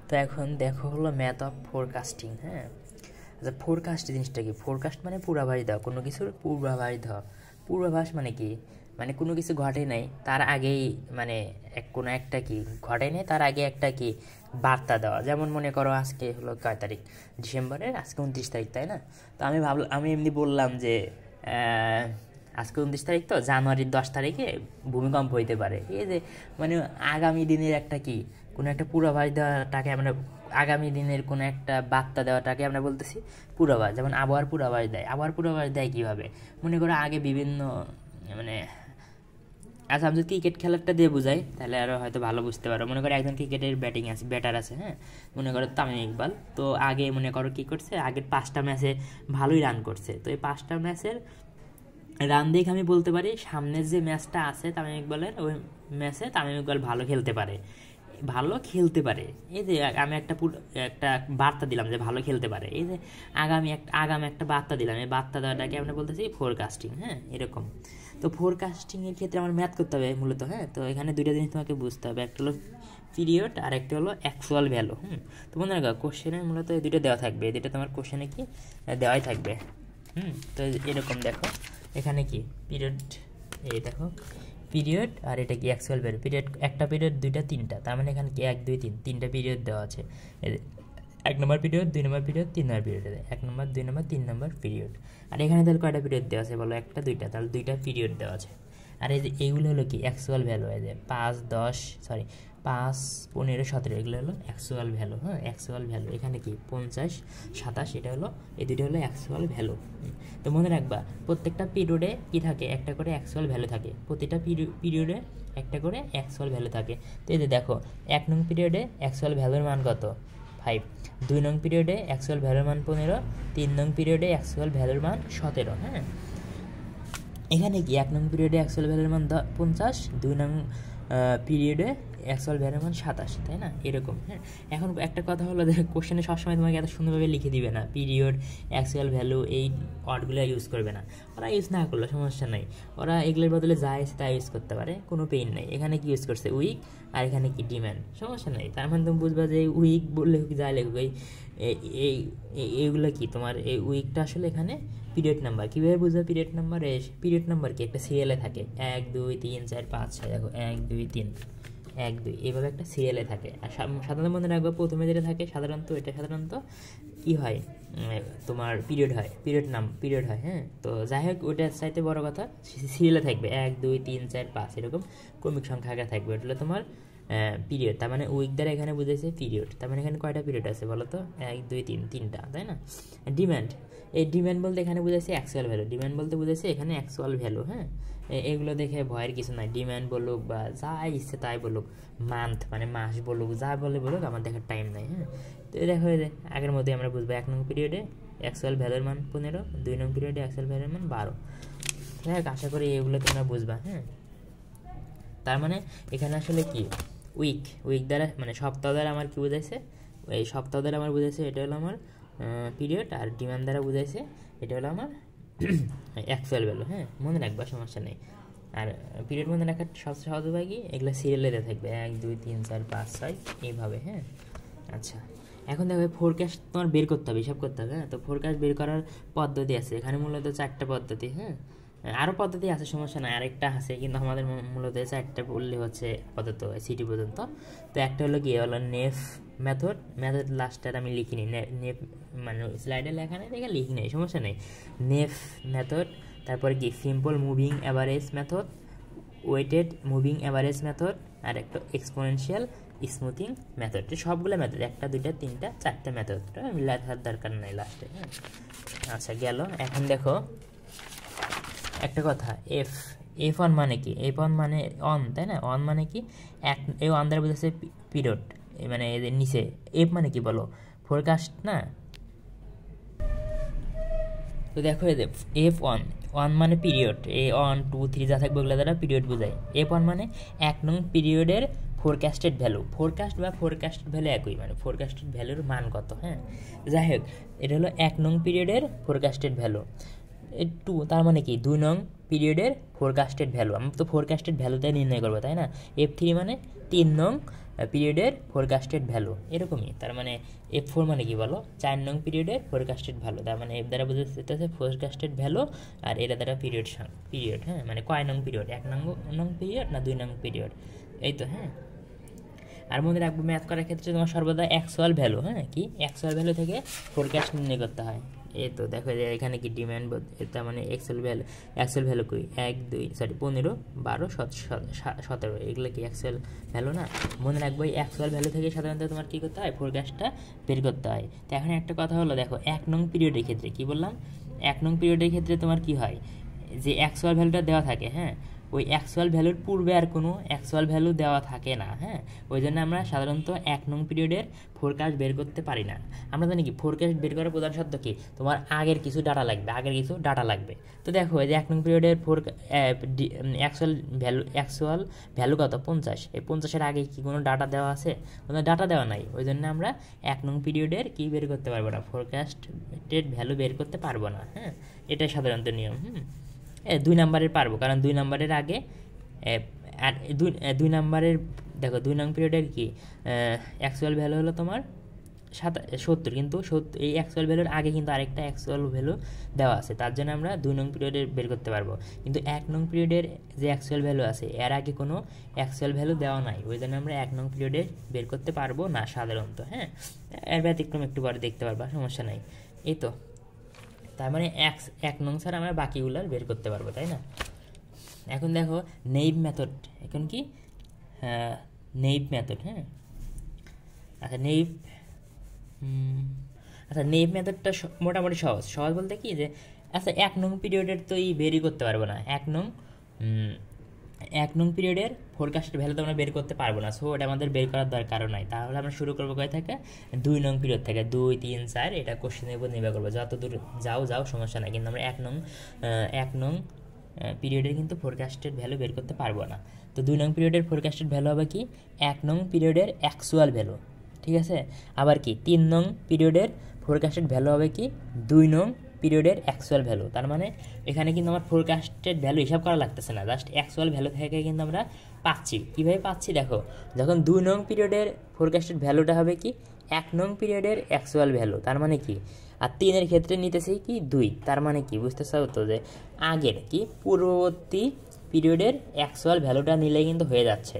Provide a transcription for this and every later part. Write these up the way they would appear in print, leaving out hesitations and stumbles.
তো এখন দেখো হলো ম্যাথ অফ ফোরকাস্টিং। হ্যাঁ, আচ্ছা ফোরকাস্ট জিনিসটা কি? ফোরকাস্ট মানে পূর্বাভাস দেওয়া, কোনো কিছুর পূর্বাভাস দেওয়া। পূর্বাভাস মানে কি? মানে কোনো কিছু ঘটে নাই তার আগেই, মানে কোনো একটা কি ঘটে নাই তার আগে একটা কি বার্তা দেওয়া। যেমন মনে করো আজকে হলো কয় তারিখ? ডিসেম্বরের আজকে 29 তারিখ, তাই না? তো আমি এমনি বললাম যে আজকে 29 তারিখ, তো জানুয়ারির 10 তারিখে ভূমিকম্প হইতে পারে। এই যে মানে আগামী দিনের একটা কি কোনো একটা পূর্বাভাস দেওয়াটাকে আমরা, আগামী দিনের কোনো একটা বার্তা দেওয়াটাকে আমরা বলতেছি পূর্বাভাস। যেমন আবহাওয়ার পূর্বাভাস দেয়। আবহাওয়ার পূর্বাভাস দেয় কীভাবে? মনে করো আগে বিভিন্ন মানে, আচ্ছা আমি যদি ক্রিকেট খেলাটা দিয়ে বুঝাই তাহলে আরও হয়তো ভালো বুঝতে পারো। মনে করো একজন ক্রিকেটের ব্যাটার আছে, হ্যাঁ, মনে করো তামিম ইকবাল। তো আগে মনে করো কী করছে, আগের 5টা ম্যাচে ভালোই রান করছে। তো এই 5টা ম্যাচের রান দেখে আমি বলতে পারি সামনের যে ম্যাচটা আছে তামিম ইকবালের, ওই ম্যাচে তামিম ইকবাল ভালো খেলতে পারে। এই যে আমি একটা বার্তা দিলাম যে ভালো খেলতে পারে। এই যে আগামী একটা বার্তা দিলাম, এই বার্তা দেওয়াটাকে আমরা বলতেছি ফোরকাস্টিং। হ্যাঁ, এরকম। তো ফোরকাস্টিংয়ের ক্ষেত্রে আমার ম্যাথ করতে হবে মূলত। হ্যাঁ, তো এখানে দুইটা জিনিস তোমাকে বুঝতে হবে, একটা হলো পিরিয়ড আর একটা হলো অ্যাকচুয়াল ভ্যালু। তো মনে রাখো কোশ্চেনে মূলত এই দুটো দেওয়া থাকবে, এই দুটো তোমার কোশ্চেনে কি দেওয়াই থাকবে। তো এরকম দেখো এখানে কি পিরিয়ড, এই দেখো পিরিয়ড আর এটা কি অ্যাকচুয়াল ভ্যালু। পিরিয়ড একটা পিরিয়ড দুইটা তিনটা, তার মানে এখানে কি 1 2 3 তিনটা পিরিয়ড দেওয়া আছে। 1 নম্বর পিরিয়ড, 2 নম্বর পিরিয়ড, 3 নম্বর পিরিয়ড, 1 নম্বর 2 নম্বর 3 নম্বর পিরিয়ড। আর এখানে তাহলে কয়টা পিরিয়ড দেওয়া আছে বলো? একটা দুইটা, তাহলে দুইটা পিরিয়ড দেওয়া আছে। আর এই যে এইগুলো হলো কি অ্যাকচুয়াল ভ্যালু। এই যে 5 10 5 15 17 এগুলো হলো অ্যাকচুয়াল ভ্যালু। হ্যাঁ, অ্যাকচুয়াল ভ্যালু এখানে কি 50 27 এটা হলো, এই দুটো হলো অ্যাকচুয়াল ভ্যালু। তো মনে রাখবা প্রত্যেকটা পিরিয়ডে কি থাকে, একটা করে অ্যাকচুয়াল ভ্যালু থাকে। প্রতিটা পিরিয়ডে একটা করে অ্যাকচুয়াল ভ্যালু থাকে। তো এই যে দেখো 1 নং পিরিয়ডে অ্যাকচুয়াল ভ্যালুর মান কত? 5। 2 নং পিরিয়ডে অ্যাকচুয়াল ভ্যালুর মান 15। 3 নং পিরিয়ডে অ্যাকচুয়াল ভ্যালুর মান 17। হ্যাঁ, এখানে কি 1 নং পিরিয়ডে অ্যাকচুয়াল ভ্যালুর মান 50, 2 নং পিরিয়ডে অ্যাকচুয়াল ভ্যালুর মান 27, তাই না? এরকম। হ্যাঁ, এখন একটা কথা হলো যে কোশ্চেনে সবসময় তোমাকে এত সুন্দরভাবে লিখে দিবে না পিরিয়ড, অ্যাকচুয়াল ভ্যালু, এই ওয়ার্ডগুলো ইউজ করবে না। ওরা ইউজ না করলে সমস্যা নাই, ওরা এগুলোর বদলে যা আছে তা ইউজ করতে পারে, কোনো পেইন নাই। এখানে কি ইউজ করছে? উইক, আর এখানে কি ডিম্যান্ড, সমস্যা নেই। তার মানে তুমি বুঝবা যে উইক বললে যা লেখুক এইগুলো কি তোমার, এই উইকটা আসলে এখানে পিরিয়ড নাম্বার। কীভাবে বুঝবে পিরিয়ড নাম্বার? পিরিয়ড নাম্বার কি একটা সিরিয়ালে থাকে, 1 2 3 4 5 6, দেখো 1 2 3 1 2 এইভাবে একটা সিরিয়ালে থাকে। আর সাধারণত মনে রাখবো প্রথমে যেটা থাকে সাধারণত এটা সাধারণত কী হয়, তোমার পিরিয়ড হয়, পিরিয়ড হয়। হ্যাঁ, তো যাই হোক ওইটার চাইতে বড় কথা সিরিয়ালে থাকবে 1 2 3 4 5 এরকম ক্রমিক সংখ্যা আগে থাকবে। ওটা হলো তোমার পিরিয়ড। তার মানে উইক দ্বারা এখানে বুঝেছে পিরিয়ড। তার মানে এখানে কয়টা পিরিয়ড আছে বলো তো? 1 2 3 তিনটা, তাই না? ডিম্যান্ড, এই ডিম্যান্ড বলতে এখানে বুঝেছে অ্যাকচুয়াল ভ্যালু। ডিম্যান্ড বলতে বুঝেছে এখানে অ্যাকচুয়াল ভ্যালু। হ্যাঁ, এগুলো দেখে ভয়ের কিছু নাই। ডিম্যান্ড বলুক বা যা ইচ্ছে তাই বলুক, মান্থ মানে মাস বলুক, যা বলুক, আমার দেখার টাইম নাই। হ্যাঁ, তো দেখো এই যে আগের মধ্যে আমরা বুঝবো 1 নং পিরিয়ডে অ্যাকচুয়াল ভ্যালুর মান 15, 2 নং পিরিয়ডে অ্যাকচুয়াল ভ্যালুর মান 12। হ্যাঁ, আশা করি এগুলো তোমরা বুঝবা। হ্যাঁ, তার মানে এখানে আসলে কি উইক দ্বারা মানে সপ্তাহ দ্বারা আমার কি বুঝাইছে, এই সপ্তাহ দ্বারা আমার বুঝাইছে এটা হলো আমার পিরিয়ড, আর ডিমান্ড দ্বারা বুঝাইছে এটা হলো আমার অ্যাকচুয়াল ভ্যালু। হ্যাঁ, মনে রাখবা, সমস্যা নেই। আর পিরিয়ড মনে রাখার সবচেয়ে সহজ উপায় কি, এগুলো সিরিয়ালে দেওয়া থাকবে 1 2 3 4 5 6 এইভাবে। হ্যাঁ, আচ্ছা এখন দেখো ফোরকাস্ট তোমার বের করতে হবে, হিসাব করতে হবে। হ্যাঁ, তো ফোরকাস্ট বের করার পদ্ধতি আছে এখানে মূলত 4টা পদ্ধতি। হ্যাঁ, আরও পদ্ধতি আছে, সমস্যা নাই, আরেকটা আছে, কিন্তু আমাদের মূলত 4টা বললে হচ্ছে আপাতত সিটি পর্যন্ত। তো একটা হলো কি হলো নেফ মেথড লাস্টটা আমি লিখিনি, নেফ মানে স্লাইডে লেখা নেই দেখে লিখি নেই, সমস্যা নেই। নেফ মেথড, তারপরে কি simple moving average method, weighted moving average method, আর একটা এক্সপোনেনশিয়াল স্মুথিং মেথড। সবগুলো মেথড, 1 2 3 4টে মেথডটা লেখার দরকার নেই লাস্টে। হ্যাঁ, আচ্ছা গেল। এখন দেখো একটা কথা, এফ অন মানে কি? এফ অন মানে অন, তাই না? অন মানে কি? এই অন দ্বারা বুঝেছে পিরিয়ড, মানে এদের নিচে এফ মানে কি বলো? ফোরকাস্ট না? তো দেখো এই যে এফ ওয়ান মানে পিরিয়ড, 1 2 3 যা থাকবে ওগুলো দ্বারা পিরিয়ড বোঝায়। F1 মানে 1 নং পিরিয়ডের ফোরকাস্টেড ভ্যালু। ফোরকাস্ট বা ফোরকাস্টেড ভ্যালু একই, মানে ফোরকাস্টেড ভ্যালুর মান কত। হ্যাঁ, যাই হোক এটা হলো 1 নং পিরিয়ডের ফোরকাস্টেড ভ্যালু। 2 তার মানে কি 2 নং পিরিয়ডের ফোরকাস্টেড ভ্যালু। আমি তো ফোরকাস্টেড ভ্যালুটাই নির্ণয় করবো, তাই না? F3 মানে 3 নং পিরিয়ডের ফোরকাস্টেড ভ্যালু, এরকমই। তার মানে F4 মানে কি বলো, 4 নং পিরিয়ডের ফোরকাস্টেড ভ্যালু। তার মানে এফ দ্বারা বোঝাচ্ছে ফোরকাস্টেড ভ্যালু, আর এটা দ্বারা পিরিয়ড, হ্যাঁ, মানে কয় নং পিরিয়ড, 1 নং পিরিয়ড না 2 নং পিরিয়ড, এই তো। হ্যাঁ, আর মনে রাখবো ম্যাথ করার ক্ষেত্রে তোমার সর্বদা অ্যাকচুয়াল ভ্যালু, হ্যাঁ, কি অ্যাকচুয়াল ভ্যালু থেকে ফোরকাস্ট নির্ণয় করতে হয়। এই তো দেখো যে এখানে কি ডিমান্ড, তার মানে অ্যাকচুয়াল ভ্যালু কই 1 2 সরি 15 12 17, এগুলো কি অ্যাকচুয়াল ভ্যালু না? মনে রাখবো এই অ্যাকচুয়াল ভ্যালু থেকে সাধারণত তোমার কী করতে হয়, ফোরকাস্টটা বের করতে হয়। তো এখন একটা কথা হলো, দেখো 1 নং পিরিয়ডের ক্ষেত্রে কি বললাম, 1 নং পিরিয়ডের ক্ষেত্রে তোমার কি হয়, যে অ্যাকচুয়াল ভ্যালুটা দেওয়া থাকে, হ্যাঁ, ওই অ্যাকচুয়াল ভ্যালুর পূর্বে আর কোনো অ্যাকচুয়াল ভ্যালু দেওয়া থাকে না। হ্যাঁ, ওই জন্য আমরা সাধারণত 1 নং পিরিয়ডের ফোরকাস্ট বের করতে পারি না। আমরা জানি কি ফোরকাস্ট বের করার প্রধান শর্ত কি, তোমার আগের কিছু ডাটা লাগবে। তো দেখো এই যে 1 নং পিরিয়ডের অ্যাকচুয়াল ভ্যালু কত, 50। এই 50-এর আগে কি কোনো ডাটা দেওয়া আছে? কোনো ডাটা দেওয়া নাই। ওই জন্য আমরা 1 নং পিরিয়ডের কি বের করতে পারবো না, ফোরকাস্টেড ভ্যালু বের করতে পারবো না। হ্যাঁ, এটাই সাধারণত নিয়ম। 2 নাম্বারের পারবো, কারণ 2 নাম্বারের আগে আর 2 নাম্বারের, দেখো 2 নং পিরিয়ডের কি অ্যাকচুয়াল ভ্যালু হলো তোমার 70, কিন্তু এই অ্যাকচুয়াল ভ্যালুর আগে কিন্তু আরেকটা অ্যাকচুয়াল ভ্যালু দেওয়া আছে, তার জন্য আমরা 2 নং পিরিয়ডের বের করতে পারবো। কিন্তু 1 নং পিরিয়ডের যে অ্যাকচুয়াল ভ্যালু আছে এর আগে কোনো অ্যাকচুয়াল ভ্যালু দেওয়া নাই, ওই জন্য আমরা 1 নং পিরিয়ডে বের করতে পারবো না সাধারণত। হ্যাঁ, এর ব্যতিক্রম একটু পরে দেখতে পারবা, সমস্যা নাই। এই তো, তার মানে 1 নং ছাড়া আমরা বাকিগুলো বের করতে পারবো, তাই না? এখন দেখো নেইভ মেথড, এখন কি নেইভ মেথড। হ্যাঁ, আচ্ছা নেইভ মেথডটা মোটামুটি সহজ বলতে কি যে, আচ্ছা 1 নং পিরিয়ডের তো বেরই করতে পারবো না, 1 নং পিরিয়ডের ফোরকাস্টেড ভ্যালু তো আমরা বের করতে পারবো না, সো এটা আমাদের বের করার দরকারও নাই। তাহলে আমরা শুরু করবো কোথায় থেকে, 2 নং পিরিয়ড থেকে, 2 3 4, এটা কোশ্চেনের উপর নির্ভর করবো, যত দূর যাও সমস্যা নাই। কিন্তু আমরা 1 নং পিরিয়ডের কিন্তু ফোরকাস্টেড ভ্যালু বের করতে পারবো না। তো 2 নং পিরিয়ডের ফোরকাস্টেড ভ্যালু হবে কি, 1 নং পিরিয়ডের অ্যাকচুয়াল ভ্যালু, ঠিক আছে? আবার কি 3 নং পিরিয়ডের ফোরকাস্টেড ভ্যালু হবে কি, 2 নং পিরিয়ডের অ্যাকচুয়াল ভ্যালু। তার মানে এখানে কিন্তু আমার ফোরকাস্টেড ভ্যালু হিসাব করা লাগতেছে না, জাস্ট অ্যাকচুয়াল ভ্যালু থেকে কিন্তু আমরা পাচ্ছি। কীভাবে পাচ্ছি দেখো, যখন 2 নং পিরিয়ডের ফোরকাস্টেড ভ্যালুটা হবে কি 1 নং পিরিয়ডের অ্যাকচুয়াল ভ্যালু, তার মানে কি, আর 3-এর ক্ষেত্রে নিতেছি কি 2, তার মানে কি বুঝতে চাও তো, যে আগের কি পূর্ববর্তী পিরিয়ডের অ্যাকচুয়াল ভ্যালুটা নিলে কিন্তু হয়ে যাচ্ছে।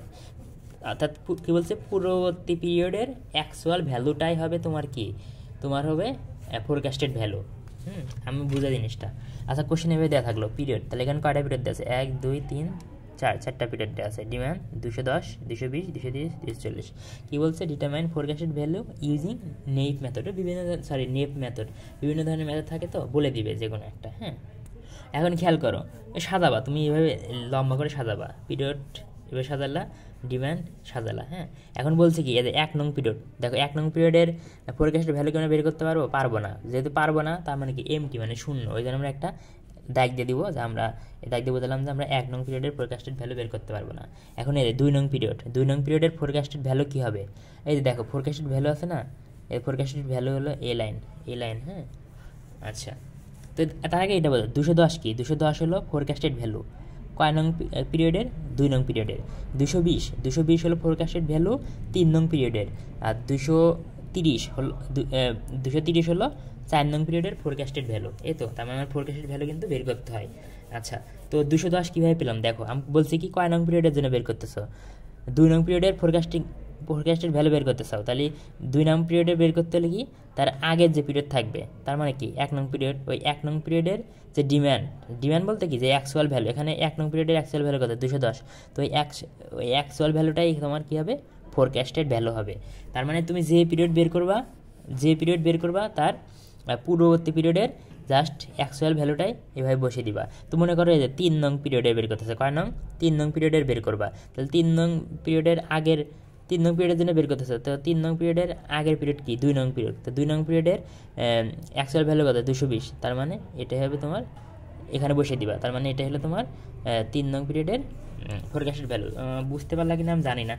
অর্থাৎ কী বলছে, পূর্ববর্তী পিরিয়ডের অ্যাকচুয়াল ভ্যালুটাই হবে তোমার হবে ফোরকাস্টেড ভ্যালু। আমি বুঝা জিনিসটা। আচ্ছা কোশ্চেন এভাবে দেওয়া থাকলো পিরিয়ড, তাহলে এখানে কয়টা পিরিয়ড দেওয়া আছে, 1 2 3 4, 4টা পিরিয়ড দেওয়া আছে। ডিমান্ড 210 220 230 240। কী বলছে, determine forecasted value using naive method. Naive method বিভিন্ন ধরনের মেথড থাকে, তো বলে দিবে যে কোনো একটা। হ্যাঁ, এখন খেয়াল করো, সাজাবা তুমি এভাবে লম্বা করে সাজাবা, পিরিয়ড এভাবে সাজালা, ডিমান্ড সাজালা। হ্যাঁ, এখন বলছে কি, এদের 1 নং পিরিয়ড, দেখো 1 নং পিরিয়ডের ফোরকাস্টেড ভ্যালু কি আমরা বের করতে পারবো না। যেহেতু পারবো না, তার মানে কি এমটি, মানে শূন্য। ওই জন্য আমরা একটা দাগ দিয়ে দিব, যে আমরা দাগ দিয়ে বোঝালাম যে আমরা 1 নং পিরিয়ডের ফোরকাস্টেড ভ্যালু বের করতে পারবো না। এখন এদের 2 নং পিরিয়ডের ফোরকাস্টেড ভ্যালু কী হবে, এই যে দেখো ফোরকাস্টেড ভ্যালু আছে না, এই ফোরকাস্টেড ভ্যালু হলো এ লাইন। হ্যাঁ, আচ্ছা, তো তার আগে এটা বলো 210 কি, 210 হলো ফোরকাস্টেড ভ্যালু কয় নং পিরিয়ডের, 2 নং পিরিয়ডের। 220 হলো ফোরকাস্টেড ভ্যালু 3 নং পিরিয়ডের। আর 230 হলো 4 নং পিরিয়ডের ফোরকাস্টেড ভ্যালু। এই তো, তার মানে আমার ফোরকাস্টেড ভ্যালু কিন্তু বের করতে হয়। আচ্ছা, তো 210 কীভাবে পেলাম দেখো, আমি বলছি কি কয় নং পিরিয়ডের জন্য বের করতেছো, 2 নং পিরিয়ডের ফোরকাস্টেড ভ্যালু বের করতে চাও, তাহলে 2 নং পিরিয়ডে বের করতে হলে কি, তার আগের যে পিরিয়ড থাকবে, তার মানে কি 1 নং পিরিয়ড, ওই 1 নং পিরিয়ডের যে ডিমান্ড বলতে কি, যে অ্যাকচুয়াল ভ্যালু, এখানে 1 নং পিরিয়ডের অ্যাকচুয়াল ভ্যালু কত, 210। তো ওই অ্যাকচুয়াল ভ্যালুটাই তোমার কী হবে, ফোরকাস্টেড ভ্যালু হবে। তার মানে তুমি যে পিরিয়ড বের করবা তার পূর্ববর্তী পিরিয়ডের জাস্ট অ্যাকচুয়াল ভ্যালুটাই এভাবে বসিয়ে দিবা। তো মনে করো এই যে 3 নং পিরিয়ডে বের করতেছে, কয় নং, 3 নং পিরিয়ডের বের করবা, তাহলে 3 নং পিরিয়ডের জন্য বের করতেছে। তো 3 নং পিরিয়ডের আগের পিরিয়ড কি, 2 নং পিরিয়ড। তো 2 নং পিরিয়ডের অ্যাকচুয়াল ভ্যালু কত, 220। তার মানে এটাই হবে তোমার, এখানে বসিয়ে দিবা। তার মানে এটা হলো তোমার 3 নং পিরিয়ডের ফোরকাস্টেড ভ্যালু। বুঝতে পারলা কিনা আমি জানি না,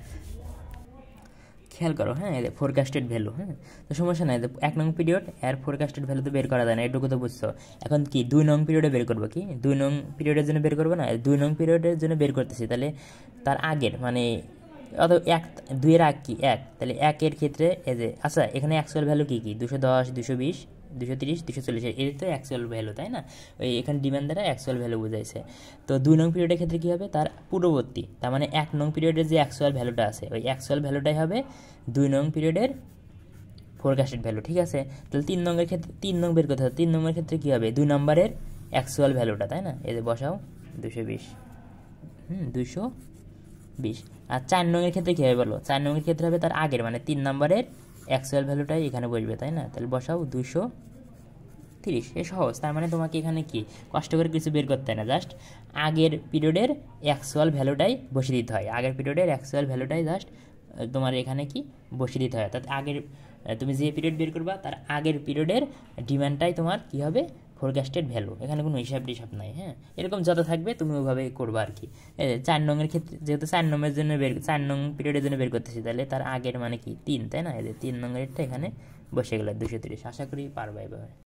খেয়াল করো। হ্যাঁ, এই ফোরকাস্টেড ভ্যালু। হ্যাঁ, তো সমস্যা নাই, 1 নং পিরিয়ড এর ফোরকাস্টেড ভ্যালু তো বের করা যায় না, এটুকু তো বুঝছো। এখন কি 2 নং পিরিয়ডে বের করবো, কি 2 নং পিরিয়ডের জন্য বের করবো না, 2 নং পিরিয়ডের জন্য বের করতেছি, তাহলে তার আগের মানে অথবা 1 2 এর আগ কি 1, তাহলে 1 এর ক্ষেত্রে এই যে আচ্ছা এখানে অ্যাকচুয়াল ভ্যালু কি 210 220 230 240 এর তো অ্যাকচুয়াল ভ্যালু, তাই না? ওই এখানে ডিমান্ড দ্বারা অ্যাকচুয়াল ভ্যালু বোঝাইছে। তো 2 নং পিরিয়ডের ক্ষেত্রে কী হবে, তার পূর্ববর্তী, তার মানে 1 নং পিরিয়ডের যে অ্যাকচুয়াল ভ্যালুটা আছে ওই অ্যাকচুয়াল ভ্যালুটাই হবে 2 নং পিরিয়ডের ফোরকাস্টেড ভ্যালু, ঠিক আছে? তাহলে 3 নংয়ের ক্ষেত্রে 3 নং বের করতে হবে। 3 নম্বরের ক্ষেত্রে কী হবে, 2 নম্বরের অ্যাকচুয়াল ভ্যালুটা, তাই না? এই যে বসাও 220, 220। আর 4 নংয়ের ক্ষেত্রে কী হবে বলো, 4 নংয়ের ক্ষেত্রে হবে তার আগের, মানে 3 নম্বরের অ্যাকচুয়াল ভ্যালুটাই এখানে বসবে, তাই না? তাহলে বসাও 230। এ সহজ। তার মানে তোমাকে এখানে কি কষ্ট করে কিছু বের করতে হয় না, জাস্ট আগের পিরিয়ডের অ্যাকচুয়াল ভ্যালুটাই বসিয়ে দিতে হয়। আগের পিরিয়ডের অ্যাকচুয়াল ভ্যালুটাই জাস্ট তোমার এখানে কি বসিয়ে দিতে হয়। অর্থাৎ আগের তুমি যে পিরিয়ড বের করবা তার আগের পিরিয়ডের ডিমান্ডটাই তোমার কী হবে, ফোরকাস্টেড ভ্যালু। এখানে কোনো হিসাব টিসাব নাই, হ্যাঁ? এরকম যত থাকবে তুমি ওইভাবে করবা আর কি। 4 নংয়ের ক্ষেত্রে যেহেতু 4 নংয়ের জন্য 4 নং পিরিয়ডের জন্য বের করতেছি, তাহলে তার আগের মানে কি 3, তাই না? এই যে 3 নংয়েরটা এখানে বসে গেল 230। আশা করি পারবা এভাবে।